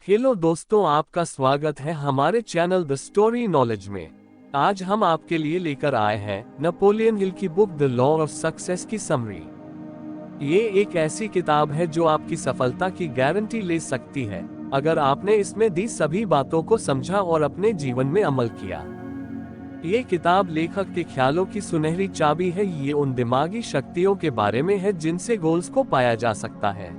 Hello दोस्तों, आपका स्वागत है हमारे चैनल द स्टोरी नॉलेज में। आज हम आपके लिए लेकर आए हैं नेपोलियन हिल की book the law of success की समरी। ये एक ऐसी किताब है जो आपकी सफलता की गारंटी ले सकती है अगर आपने इसमें दी सभी बातों को समझा और अपने जीवन में अमल किया। ये किताब लेखक के ख्यालों की सुनहरी चाबी है। ये उन दिमागी शक्तियों के बारे में है जिनसे गोल्स को पाया जा सकता है।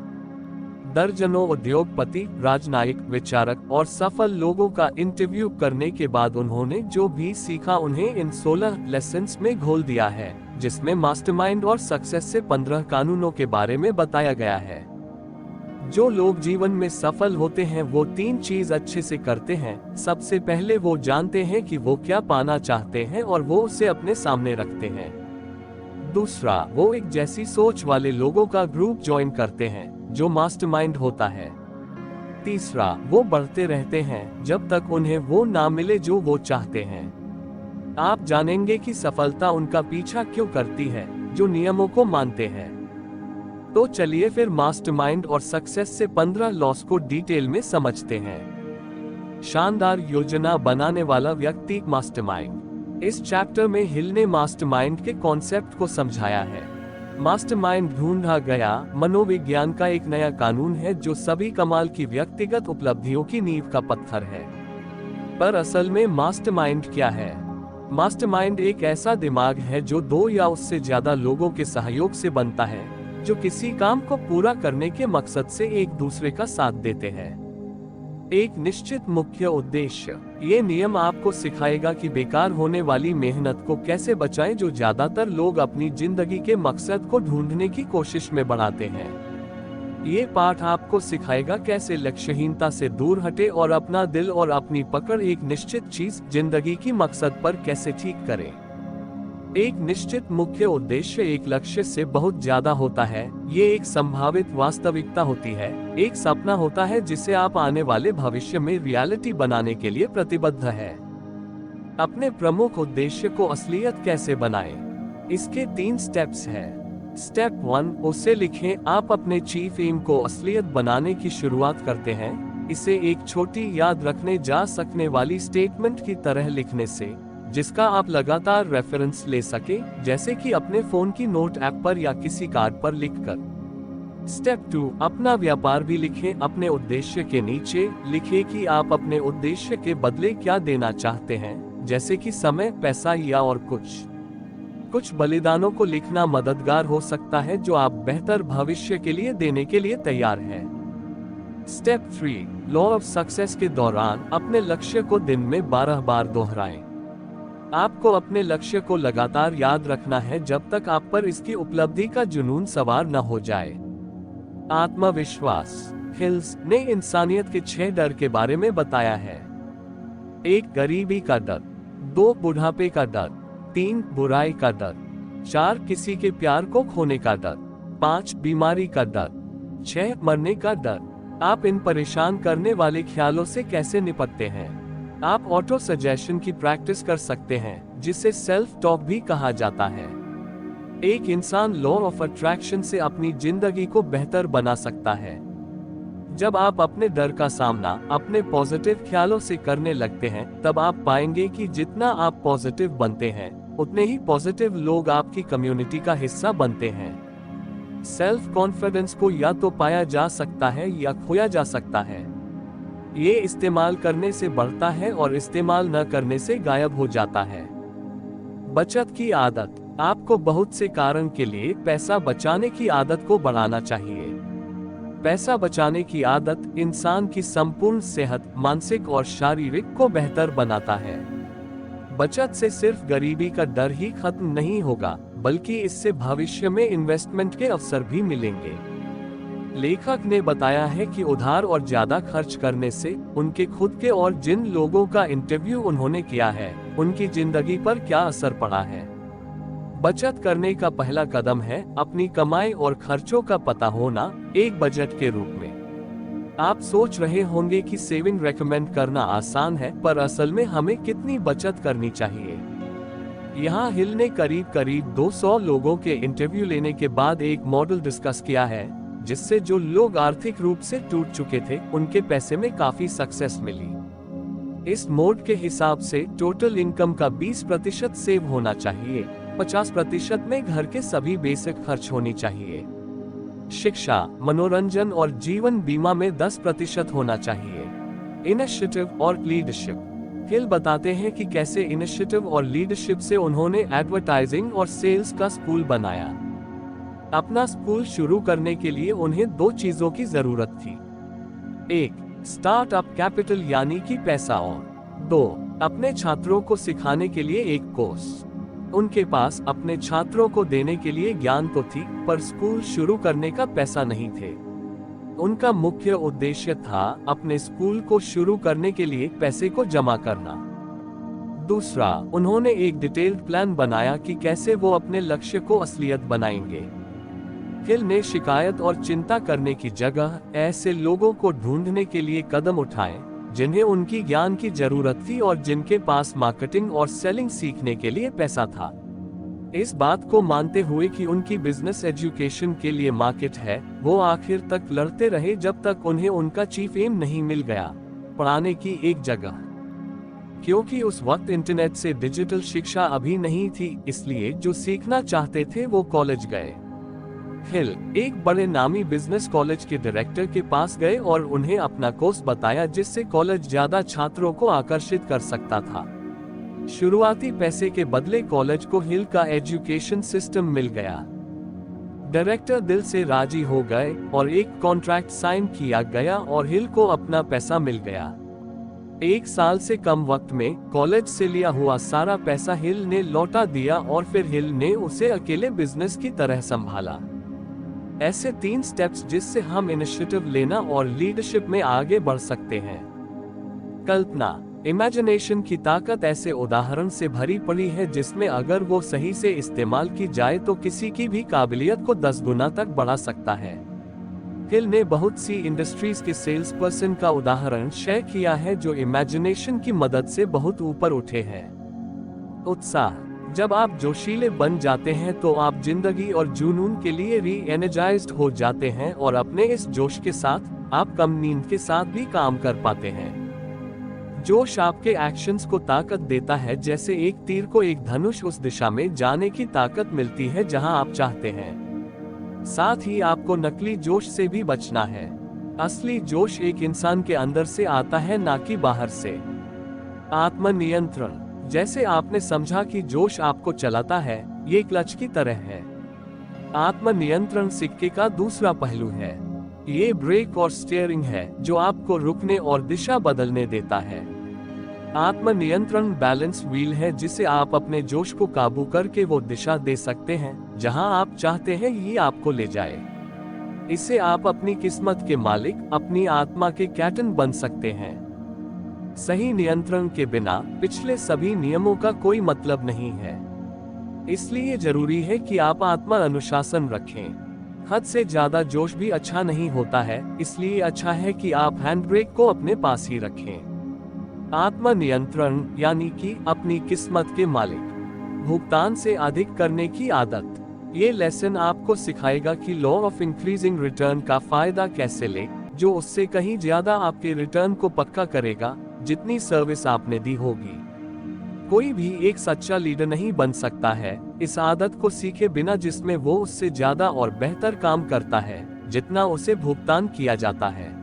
दर्जनों उद्योगपति, राजनयिक, विचारक और सफल लोगों का इंटरव्यू करने के बाद उन्होंने जो भी सीखा उन्हें इन 16 लेसन्स में घोल दिया है, जिसमें मास्टरमाइंड और सक्सेस से 15 कानूनों के बारे में बताया गया है। जो लोग जीवन में सफल होते हैं वो 3 चीज अच्छे से करते हैं। सबसे पहले वो जानते हैं कि वो क्या पाना चाहते हैं और वो उसे अपने सामने रखते हैं। दूसरा, वो एक जैसी सोच वाले लोगों का ग्रुप ज्वाइन करते हैं जो मास्टरमाइंड होता है। तीसरा, वो बढ़ते रहते हैं जब तक उन्हें वो ना मिले जो वो चाहते हैं। आप जानेंगे कि सफलता उनका पीछा क्यों करती है जो नियमों को मानते हैं। तो चलिए फिर मास्टरमाइंड और सक्सेस से 15 लॉस को डिटेल में समझते हैं। शानदार योजना बनाने वाला व्यक्ति मास्टरमाइंड। इस चैप्टर में हिल ने मास्टरमाइंड के कॉन्सेप्ट को समझाया है। मास्टरमाइंड ढूंढा गया मनोविज्ञान का एक नया कानून है जो सभी कमाल की व्यक्तिगत उपलब्धियों की नींव का पत्थर है। पर असल में मास्टरमाइंड क्या है? मास्टरमाइंड एक ऐसा दिमाग है जो 2 या उससे ज्यादा लोगों के सहयोग से बनता है, जो किसी काम को पूरा करने के मकसद से एक दूसरे का साथ देते हैं। एक निश्चित मुख्य उद्देश्य। ये नियम आपको सिखाएगा कि बेकार होने वाली मेहनत को कैसे बचाएं जो ज्यादातर लोग अपनी जिंदगी के मकसद को ढूंढने की कोशिश में बढ़ाते हैं। ये पाठ आपको सिखाएगा कैसे लक्ष्यहीनता से दूर हटे और अपना दिल और अपनी पकड़ एक निश्चित चीज, जिंदगी की मकसद पर कैसे ठीक करें। एक निश्चित मुख्य उद्देश्य एक लक्ष्य से बहुत ज्यादा होता है। ये एक संभावित वास्तविकता होती है, एक सपना होता है जिसे आप आने वाले भविष्य में रियलिटी बनाने के लिए प्रतिबद्ध है। अपने प्रमुख उद्देश्य को असलियत कैसे बनाएं? इसके 3 स्टेप्स हैं। स्टेप 1, उसे लिखें। आप अपने चीफ एम को असलियत बनाने की शुरुआत करते हैं इसे एक छोटी याद रखने जा सकने वाली स्टेटमेंट की तरह लिखने से, जिसका आप लगातार रेफरेंस ले सके, जैसे कि अपने फोन की नोट ऐप पर या किसी कार्ड पर लिखकर। स्टेप 2, अपना व्यापार भी लिखें। अपने उद्देश्य के नीचे लिखें कि आप अपने उद्देश्य के बदले क्या देना चाहते हैं, जैसे कि समय, पैसा या और कुछ बलिदानों को लिखना मददगार हो सकता है जो आप बेहतर भविष्य के लिए देने के लिए तैयार हैं। स्टेप 3, लॉ ऑफ सक्सेस के दौरान अपने लक्ष्य को दिन में 12 बार दोहराएं। आपको अपने लक्ष्य को लगातार याद रखना है जब तक आप पर इसकी उपलब्धि का जुनून सवार न हो जाए। आत्मविश्वास। हिल्स ने इंसानियत के 6 डर के बारे में बताया है। 1, गरीबी का डर। 2, बुढ़ापे का डर। 3, बुराई का डर। 4, किसी के प्यार को खोने का डर। 5, बीमारी का डर। 6, मरने का डर। आप इन परेशान करने वाले ख्यालों से कैसे निपटते हैं? आप ऑटो सजेशन की प्रैक्टिस कर सकते हैं, जिसे सेल्फ टॉक भी कहा जाता है। एक इंसान लॉ ऑफ अट्रैक्शन से अपनी जिंदगी को बेहतर बना सकता है। जब आप अपने डर का सामना अपने पॉजिटिव ख्यालों से करने लगते हैं, तब आप पाएंगे कि जितना आप पॉजिटिव बनते हैं, उतने ही पॉजिटिव लोग आपकी कम्युनिटी का हिस्सा बनते हैं। सेल्फ कॉन्फिडेंस को या तो पाया जा सकता है या खोया जा सकता है। ये इस्तेमाल करने से बढ़ता है और इस्तेमाल न करने से गायब हो जाता है। बचत की आदत। आपको बहुत से कारण के लिए पैसा बचाने की आदत को बढ़ाना चाहिए। पैसा बचाने की आदत इंसान की संपूर्ण सेहत, मानसिक और शारीरिक को बेहतर बनाता है। बचत से सिर्फ गरीबी का डर ही खत्म नहीं होगा, बल्कि इससे भविष्य में इन्वेस्टमेंट के अवसर भी मिलेंगे। लेखक ने बताया है कि उधार और ज्यादा खर्च करने से उनके खुद के और जिन लोगों का इंटरव्यू उन्होंने किया है, उनकी जिंदगी पर क्या असर पड़ा है। बचत करने का पहला कदम है अपनी कमाई और खर्चों का पता होना, एक बजट के रूप में। आप सोच रहे होंगे कि सेविंग रेकमेंड करना आसान है, पर असल में हमें कितनी बचत करनी चाहिए। यहाँ हिल ने करीब 200 लोगों के इंटरव्यू लेने के बाद एक मॉडल डिस्कस किया है जिससे जो लोग आर्थिक रूप से टूट चुके थे उनके पैसे में काफी सक्सेस मिली। इस मोड के हिसाब से टोटल इनकम का 20% सेव होना चाहिए, 50% में घर के सभी बेसिक खर्च होनी चाहिए। शिक्षा, मनोरंजन और जीवन बीमा में 10% होना चाहिए। इनिशिएटिव और लीडरशिप। हिल बताते हैं कि कैसे इनिशिएटिव और लीडरशिप से उन्होंने एडवर्टाइजिंग और सेल्स का स्कूल बनाया। अपना स्कूल शुरू करने के लिए उन्हें 2 चीजों की जरूरत थी। 1. स्टार्टअप कैपिटल यानी कि पैसा, और 2. अपने छात्रों को सिखाने के लिए एक कोर्स। उनके पास अपने छात्रों को देने के लिए ज्ञान तो थी, पर स्कूल शुरू करने का पैसा नहीं थे। उनका मुख्य उद्देश्य था अपने स्कूल को शुरू करने के लिए पैसे को जमा करना। दूसरा, उन्होंने एक डिटेल्ड प्लान बनाया कि कैसे वो अपने लक्ष्य को असलियत बनाएंगे। हिल ने शिकायत और चिंता करने की जगह ऐसे लोगों को ढूंढने के लिए कदम उठाए जिन्हें उनकी ज्ञान की जरूरत थी और जिनके पास मार्केटिंग और सेलिंग सीखने के लिए पैसा था। इस बात को मानते हुए कि उनकी बिजनेस एजुकेशन के लिए मार्केट है, वो आखिर तक लड़ते रहे जब तक उन्हें उनका चीफ एम नहीं मिल गया, पढ़ाने की एक जगह। क्योंकि उस वक्त इंटरनेट से डिजिटल शिक्षा अभी नहीं थी, इसलिए जो सीखना चाहते थे वो कॉलेज गए। हिल एक बड़े नामी बिजनेस कॉलेज के डायरेक्टर के पास गए और उन्हें अपना कोर्स बताया जिससे कॉलेज ज्यादा छात्रों को आकर्षित कर सकता था। शुरुआती पैसे के बदले कॉलेज को हिल का एजुकेशन सिस्टम मिल गया। डायरेक्टर दिल से राजी हो गए और एक कॉन्ट्रैक्ट साइन किया गया और हिल को अपना पैसा मिल गया। 1 साल से कम वक्त में कॉलेज से लिया हुआ सारा पैसा हिल ने लौटा दिया और फिर हिल ने उसे अकेले बिजनेस की तरह संभाला। ऐसे 3 स्टेप्स जिससे हम इनिशिएटिव लेना और लीडरशिप में आगे बढ़ सकते हैं। कल्पना, इमेजिनेशन की ताकत ऐसे उदाहरण से भरी पड़ी है जिसमें अगर वो सही से इस्तेमाल की जाए तो किसी की भी काबिलियत को 10 गुना तक बढ़ा सकता है। हिल ने बहुत सी इंडस्ट्रीज के सेल्स पर्सन का उदाहरण शेयर किया है जो इमेजिनेशन की मदद से बहुत ऊपर उठे हैं। उत्साह, जब आप जोशीले बन जाते हैं तो आप जिंदगी और जुनून के लिए री एनर्जाइज्ड हो जाते हैं और अपने इस जोश के साथ आप कम नींद के साथ भी काम कर पाते हैं। जोश आपके एक्शंस को ताकत देता है, जैसे एक तीर को एक धनुष उस दिशा में जाने की ताकत मिलती है जहां आप चाहते हैं। साथ ही आपको नकली जोश से भी बचना है। असली जोश एक इंसान के अंदर से आता है, ना कि बाहर से। आत्मनियंत्रण, जैसे आपने समझा कि जोश आपको चलाता है, ये क्लच की तरह है। आत्मनियंत्रण सिक्के का दूसरा पहलू है। ये ब्रेक और स्टीयरिंग है जो आपको रुकने और दिशा बदलने देता है। आत्मनियंत्रण बैलेंस व्हील है जिसे आप अपने जोश को काबू करके वो दिशा दे सकते हैं जहां आप चाहते हैं ये आपको ले जाए। इससे आप अपनी किस्मत के मालिक, अपनी आत्मा के कैप्टन बन सकते हैं। सही नियंत्रण के बिना पिछले सभी नियमों का कोई मतलब नहीं है। इसलिए जरूरी है कि आप आत्मा अनुशासन रखें। हद से ज्यादा जोश भी अच्छा नहीं होता है, इसलिए अच्छा है कि आप हैंड ब्रेक को अपने पास ही रखें। आत्मनियंत्रण यानी कि अपनी किस्मत के मालिक। भुगतान से अधिक करने की आदत। ये लेसन आपको सिखाएगा कि लॉ ऑफ इंक्रीजिंग रिटर्न का फायदा कैसे ले, जो उससे कहीं ज्यादा आपके रिटर्न को पक्का करेगा जितनी सर्विस आपने दी होगी। कोई भी एक सच्चा लीडर नहीं बन सकता है इस आदत को सीखे बिना, जिसमें वो उससे ज्यादा और बेहतर काम करता है जितना उसे भुगतान किया जाता है।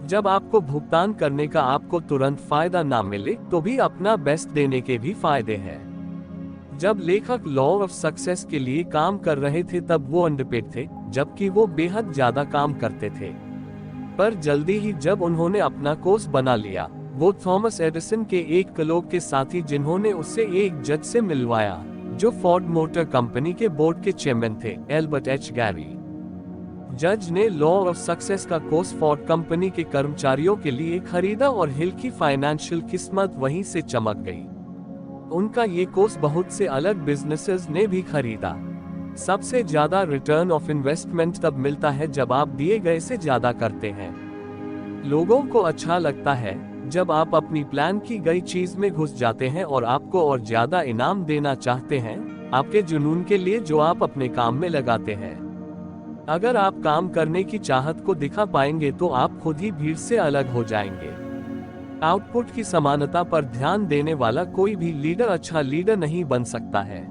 जब आपको भुगतान करने का आपको तुरंत फायदा ना मिले तो भी अपना बेस्ट देने के भी फायदे हैं। जब लेखक लॉ ऑफ सक्सेस के लिए काम कर रहे थे तब वो अंडरपेड थे, जबकि वो बेहद ज्यादा काम करते थे। पर जल्दी ही जब उन्होंने अपना कोर्स बना लिया, वो थॉमस एडिसन के एक कलोग के साथी जिन्होंने उसे एक जज से मिलवाया जो फोर्ड मोटर कंपनी के बोर्ड के चेयरमैन थे, एल्बर्ट एच गैरी। जज ने लॉ ऑफ सक्सेस का कोर्स फोर्ड कंपनी के कर्मचारियों के लिए खरीदा और हिल की फाइनेंशियल किस्मत वहीं से चमक गई। उनका ये कोर्स बहुत से अलग बिजनेसेस ने भी खरीदा। सबसे ज्यादा रिटर्न ऑफ इन्वेस्टमेंट तब मिलता है जब आप दिए गए से ज्यादा करते हैं। लोगों को अच्छा लगता है जब आप अपनी प्लान की गई चीज में घुस जाते हैं और आपको और ज्यादा इनाम देना चाहते हैं आपके जुनून के लिए जो आप अपने काम में लगाते हैं। अगर आप काम करने की चाहत को दिखा पाएंगे तो आप खुद ही भीड़ से अलग हो जाएंगे। आउटपुट की समानता पर ध्यान देने वाला कोई भी लीडर अच्छा लीडर नहीं बन सकता है।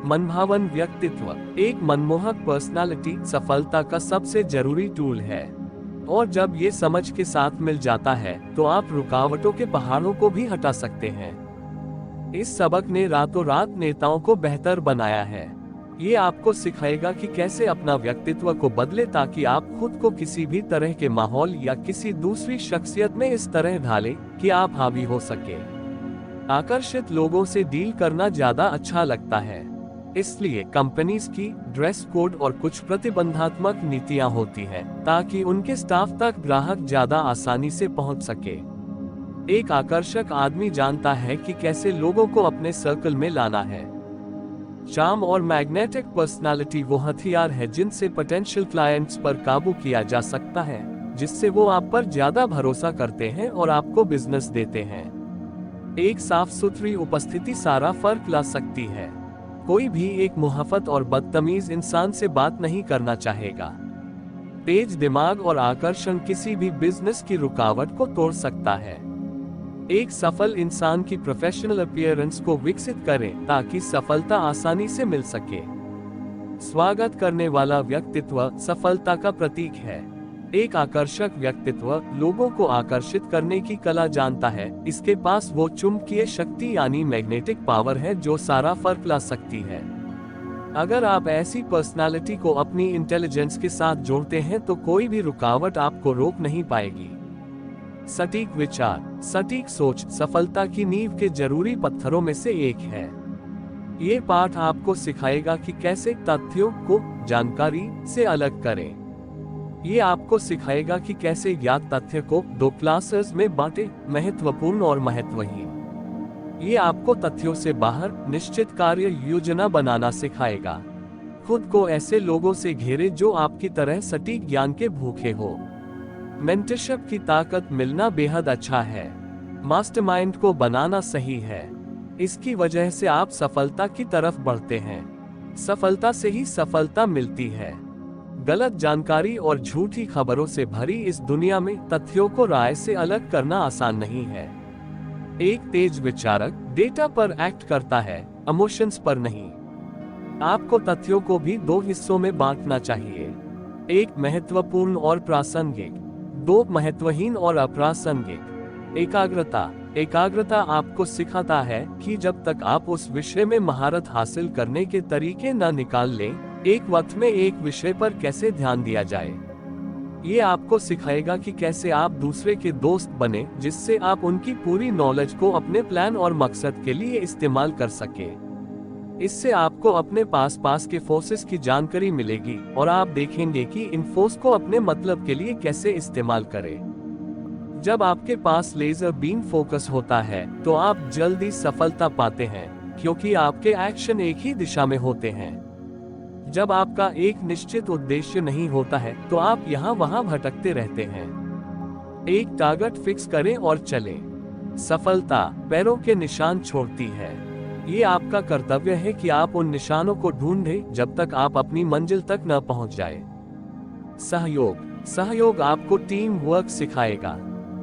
मनभावन व्यक्तित्व, एक मनमोहक पर्सनालिटी सफलता का सबसे जरूरी टूल है, और जब ये समझ के साथ मिल जाता है तो आप रुकावटों के पहाड़ों को भी हटा सकते हैं। इस सबक ने रातों रात नेताओं को बेहतर बनाया है। ये आपको सिखाएगा कि कैसे अपना व्यक्तित्व को बदले ताकि आप खुद को किसी भी तरह के माहौल या किसी दूसरी शख्सियत में इस तरह ढालें कि आप हावी हो सके। आकर्षित लोगों से डील करना ज्यादा अच्छा लगता है, इसलिए कंपनीज की ड्रेस कोड और कुछ प्रतिबंधात्मक नीतियां होती हैं ताकि उनके स्टाफ तक ग्राहक ज्यादा आसानी से पहुंच सके। एक आकर्षक आदमी जानता है कि कैसे लोगों को अपने सर्कल में लाना है। चार्म और मैग्नेटिक पर्सनालिटी वो हथियार है जिनसे पोटेंशियल क्लाइंट्स पर काबू किया जा सकता है, जिससे वो आप पर ज्यादा भरोसा करते हैं और आपको बिजनेस देते हैं। एक साफ सुथरी उपस्थिति सारा फर्क ला सकती है। कोई भी एक मुहफ़्फ़त और बदतमीज इंसान से बात नहीं करना चाहेगा। तेज दिमाग और आकर्षण किसी भी बिजनेस की रुकावट को तोड़ सकता है। एक सफल इंसान की प्रोफेशनल अपीयरेंस को विकसित करें ताकि सफलता आसानी से मिल सके। स्वागत करने वाला व्यक्तित्व सफलता का प्रतीक है। एक आकर्षक व्यक्तित्व लोगों को आकर्षित करने की कला जानता है। इसके पास वो चुंबकीय शक्ति यानी मैग्नेटिक पावर है जो सारा फर्क ला सकती है। अगर आप ऐसी पर्सनालिटी को अपनी इंटेलिजेंस के साथ जोड़ते हैं तो कोई भी रुकावट आपको रोक नहीं पाएगी। सटीक विचार, सटीक सोच सफलता की नींव के जरूरी पत्थरों में से एक है। ये पाठ आपको सिखाएगा कि कैसे तथ्यों को जानकारी से अलग करें। ये आपको सिखाएगा कि कैसे ज्ञात तथ्य को दो क्लासेस में बांटें, महत्वपूर्ण और महत्वहीन। ये आपको तथ्यों से बाहर निश्चित कार्य योजना बनाना सिखाएगा। खुद को ऐसे लोगों से घेरे जो आपकी तरह सटीक ज्ञान के भूखे हो। मेंटरशिप की ताकत मिलना बेहद अच्छा है। मास्टरमाइंड को बनाना सही है। इसकी वजह से आप सफलता की तरफ बढ़ते हैं। सफलता से ही सफलता मिलती है। गलत जानकारी और झूठी खबरों से भरी इस दुनिया में तथ्यों को राय से अलग करना आसान नहीं है। एक तेज विचारक डेटा पर एक्ट करता है, इमोशंस पर नहीं। आपको तथ्यों को भी दो हिस्सों में बांटना चाहिए, एक महत्वपूर्ण और प्रासंगिक, दो महत्वहीन और अप्रासंगिक। एकाग्रता आपको सिखाता है कि जब तक आप उस विषय में महारत हासिल करने के तरीके न निकाल लें, एक वक्त में एक विषय पर कैसे ध्यान दिया जाए। ये आपको सिखाएगा कि कैसे आप दूसरे के दोस्त बने, जिससे आप उनकी पूरी नॉलेज को अपने प्लान और मकसद के लिए इस्तेमाल कर सके। इससे आपको अपने पास के फोर्सेस की जानकारी मिलेगी और आप देखेंगे कि इन फोर्स को अपने मतलब के लिए कैसे इस्तेमाल करें। जब आपके पास लेजर बीम फोकस होता है तो आप जल्दी सफलता पाते हैं, क्योंकि आपके एक्शन एक ही दिशा में होते हैं। जब आपका एक निश्चित उद्देश्य नहीं होता है तो आप यहाँ वहाँ भटकते रहते हैं। एक टारगेट फिक्स करें और चलें। सफलता पैरों के निशान छोड़ती है। ये आपका कर्तव्य है कि आप उन निशानों को ढूंढें जब तक आप अपनी मंजिल तक न पहुंच जाए। सहयोग आपको टीम वर्क सिखाएगा।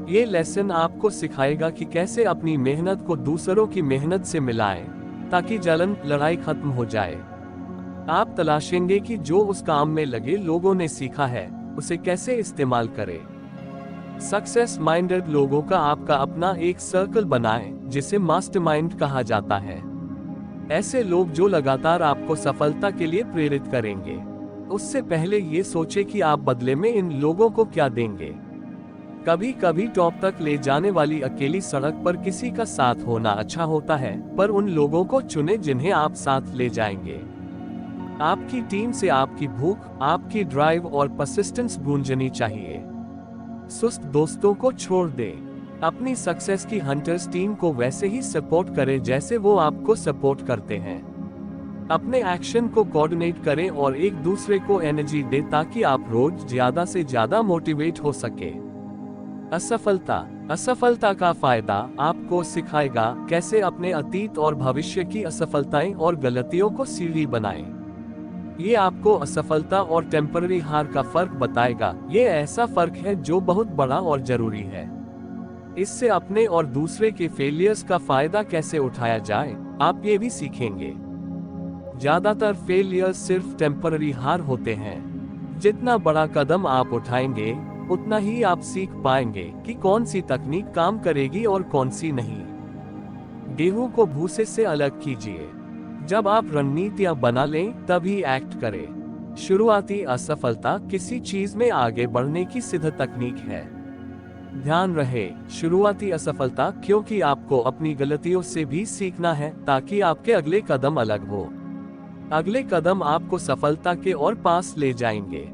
ये लेसन आपको सिखाएगा कि कैसे अपनी मेहनत को दूसरों की मेहनत से मिलाएं, ताकि जलन लड़ाई खत्म हो जाए। आप तलाशेंगे कि जो उस काम में लगे लोगों ने सीखा है उसे कैसे इस्तेमाल करें। सक्सेस माइंडेड लोगों का आपका अपना एक सर्कल बनाएं, जिसे मास्टरमाइंड कहा जाता है। ऐसे लोग जो लगातार आपको सफलता के लिए प्रेरित करेंगे। उससे पहले ये सोचें कि आप बदले में इन लोगों को क्या देंगे। कभी कभी टॉप तक ले जाने वाली अकेली सड़क पर किसी का साथ होना अच्छा होता है, पर उन लोगों को चुनें जिन्हें आप साथ ले जाएंगे। आपकी टीम से आपकी भूख, आपकी ड्राइव और परसिस्टेंस गूंजनी चाहिए। सुस्त दोस्तों को छोड़ दें। अपनी सक्सेस की हंटर्स टीम को वैसे ही सपोर्ट करें जैसे वो आपको सपोर्ट करते हैं। अपने एक्शन को कोऑर्डिनेट करें और एक दूसरे को एनर्जी दें ताकि आप रोज ज्यादा से ज्यादा मोटिवेट हो सके। असफलता का फायदा आपको सिखाएगा कैसे अपने अतीत और भविष्य की असफलताएं और गलतियों को सीढ़ी बनाएं। ये आपको असफलता और टेम्पररी हार का फर्क बताएगा। ये ऐसा फर्क है जो बहुत बड़ा और जरूरी है। इससे अपने और दूसरे के फेलियर्स का फायदा कैसे उठाया जाए, आप ये भी सीखेंगे। ज्यादातर फेलियर्स सिर्फ टेम्पररी हार होते हैं। जितना बड़ा कदम आप उठाएंगे, उतना ही आप सीख पाएंगे कि कौन सी तकनीक काम करेगी और कौन सी नहीं। गेहूं को भूसे से अलग कीजिए। जब आप रणनीतियां बना लें, तभी एक्ट करें। शुरुआती असफलता किसी चीज में आगे बढ़ने की सिद्ध तकनीक है। ध्यान रहे, शुरुआती असफलता, क्योंकि आपको अपनी गलतियों से भी सीखना है ताकि आपके अगले कदम अलग हो। अगले कदम आपको सफलता के और पास ले जाएंगे।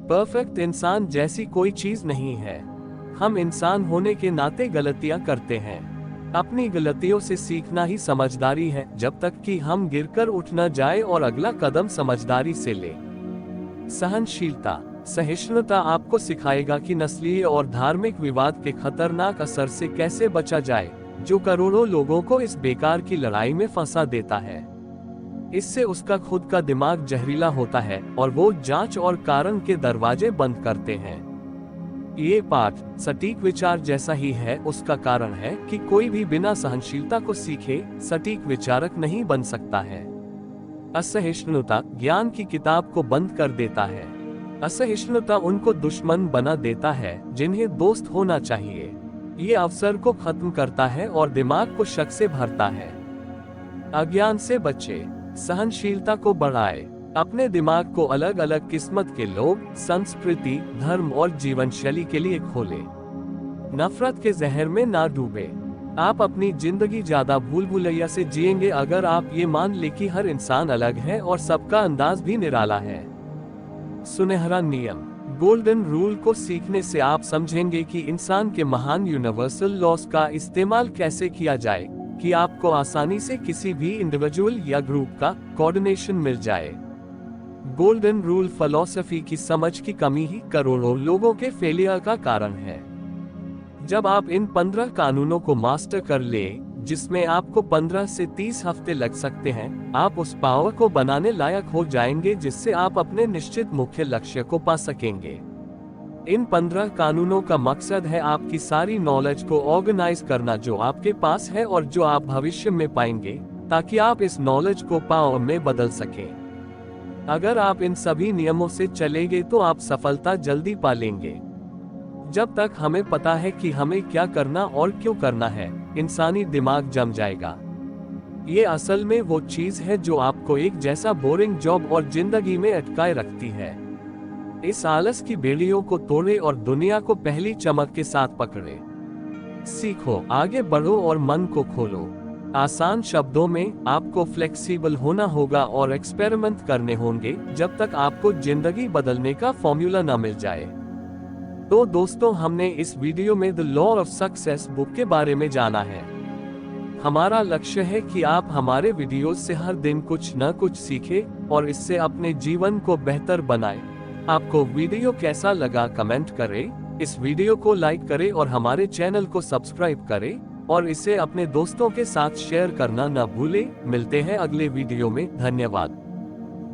परफेक्ट इंसान जैसी कोई चीज नहीं है। हम इंसान होने के नाते गलतियां करते हैं। अपनी गलतियों से सीखना ही समझदारी है, जब तक कि हम गिरकर उठ न जाए और अगला कदम समझदारी से ले। सहनशीलता, सहिष्णुता आपको सिखाएगा कि नस्लीय और धार्मिक विवाद के खतरनाक असर से कैसे बचा जाए, जो करोड़ों लोगों को इस बेकार की लड़ाई में फंसा देता है। इससे उसका खुद का दिमाग जहरीला होता है और वो जांच और कारण के दरवाजे बंद करते हैं। ये पाठ सटीक विचार जैसा ही है। उसका कारण है कि कोई भी बिना सहनशीलता को सीखे सटीक विचारक नहीं बन सकता है। असहिष्णुता ज्ञान की किताब को बंद कर देता है। असहिष्णुता उनको दुश्मन बना देता है जिन्हें दोस्त होना चाहिए। ये अवसर को खत्म करता है और दिमाग को शक से भरता है। अज्ञान से बचे, सहनशीलता को बढ़ाए। अपने दिमाग को अलग अलग किस्मत के लोग, संस्कृति, धर्म और जीवन शैली के लिए खोले। नफरत के जहर में ना डूबे। आप अपनी जिंदगी ज्यादा भूल भुलैया से जिएंगे अगर आप ये मान ले कि हर इंसान अलग है और सबका अंदाज भी निराला है। सुनहरा नियम, गोल्डन रूल को सीखने से आप समझेंगे कि इंसान के महान यूनिवर्सल लॉस का इस्तेमाल कैसे किया जाए कि आपको आसानी से किसी भी इंडिविजुअल या ग्रुप का कोऑर्डिनेशन मिल जाए। गोल्डन रूल फिलॉसफी की समझ की कमी ही करोड़ों लोगों के फेलियर का कारण है। जब आप इन 15 कानूनों को मास्टर कर ले, जिसमें आपको 15 से 30 हफ्ते लग सकते हैं, आप उस पावर को बनाने लायक हो जाएंगे जिससे आप अपने निश्चित मुख्य लक्ष्य को पा सकेंगे। इन 15 कानूनों का मकसद है आपकी सारी नॉलेज को ऑर्गेनाइज करना जो आपके पास है और जो आप भविष्य में पाएंगे, ताकि आप इस नॉलेज को पावर में बदल सकें। अगर आप इन सभी नियमों से चलेंगे तो आप सफलता जल्दी पा लेंगे। जब तक हमें पता है कि हमें क्या करना और क्यों करना है, इंसानी दिमाग जम जाएगा। ये असल में वो चीज है जो आपको एक जैसा बोरिंग जॉब और जिंदगी में अटकाए रखती है। इस आलस की बेड़ियों को तोड़े और दुनिया को पहली चमक के साथ पकड़े। सीखो, आगे बढ़ो और मन को खोलो। आसान शब्दों में, आपको फ्लेक्सिबल होना होगा और एक्सपेरिमेंट करने होंगे जब तक आपको जिंदगी बदलने का फॉर्मूला न मिल जाए। तो दोस्तों, हमने इस वीडियो में the law of success book के बारे में जाना है। हमारा लक्ष्य है कि आप हमारे वीडियोस से हर दिन कुछ न कुछ सीखें और इससे अपने जीवन को बेहतर बनाएं। आपको वीडियो कैसा लगा कमेंट करें, इस वीडियो को लाइक करें और हमारे चैनल को सब्सक्राइब करें और इसे अपने दोस्तों के साथ शेयर करना न भूलें। मिलते हैं अगले वीडियो में। धन्यवाद।